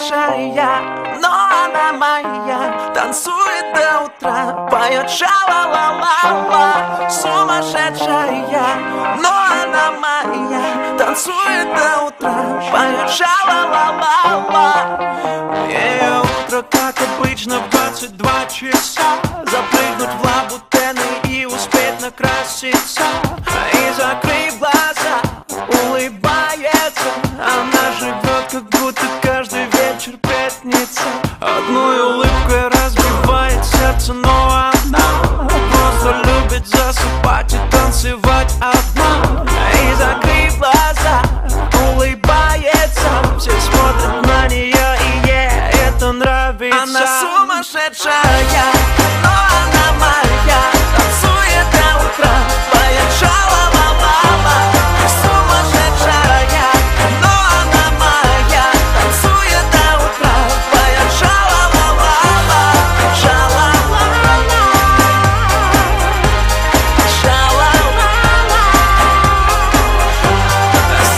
сумасшедшая, но она моя. Танцует до утра, поет ша-ла-ла-ла-ла. Сумасшедшая, но она моя. Танцует до утра, поет ша-ла-ла-ла-ла. Ее утро, как обычно, в 22 часа. Запрыгнуть в лабутены и успеть накраситься. И закрыв глаза, улыбается. Она живет, как будто каждый вечер пятница. Одной улыбкой разбивает сердце, но она просто любит засыпать и танцевать одна. И закрыв глаза, улыбается. Все смотрят на нее, и ей это нравится. Она сумасшедшая, но она моя. Танцует до утра, поет ша-ла-ла-ла-ла. Сумасшедшая, но она моя. Танцует до утра, поет ша-ла-ла-ла-ла. Ша-ла-ла-ла, ша-ла-ла-ла.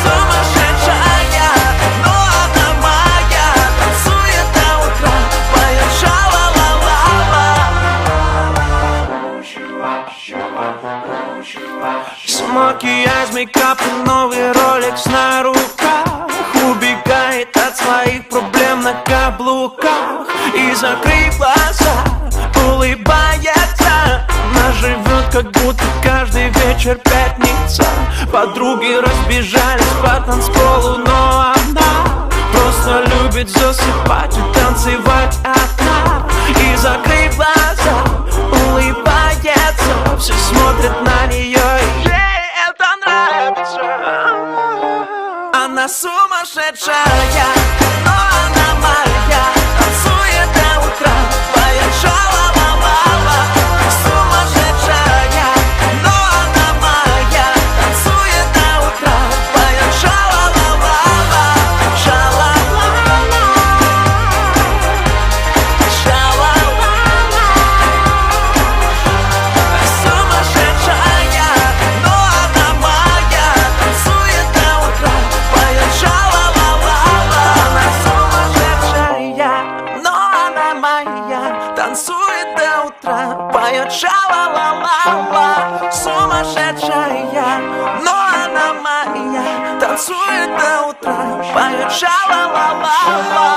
Сумасшедшая, но она моя. Танцует до утра, поет ша-ла-ла-ла-ла. Макияж, мейкап и новый ролекс на руках. Убегает от своих проблем на каблуках. И закрыв глаза, улыбается. Она живет, как будто каждый вечер пятница. Подруги разбежались по танцполу, но она просто любит засыпать и танцевать одна. И закрыв глаза, улыбается. Все смотрят на нее, и ей это нравится. Она сумасшедшая, но она моя. Танцует до утра, поет ша-ла-ла-ла-ла. Сумасшедшая, но она моя. Танцует до утра, поет ша-ла-ла-ла-ла. Ша-ла-ла-ла, ша-ла-ла-ла. Сумасшедшая, но она моя. Танцует до утра, поет ша-ла-ла-ла-ла. Она сумасшедшая, но она моя. Танцует до утра, поет ша-ла-ла-ла-ла. Сумасшедшая, но она моя. Танцует до утра, поет ша-ла-ла-ла-ла.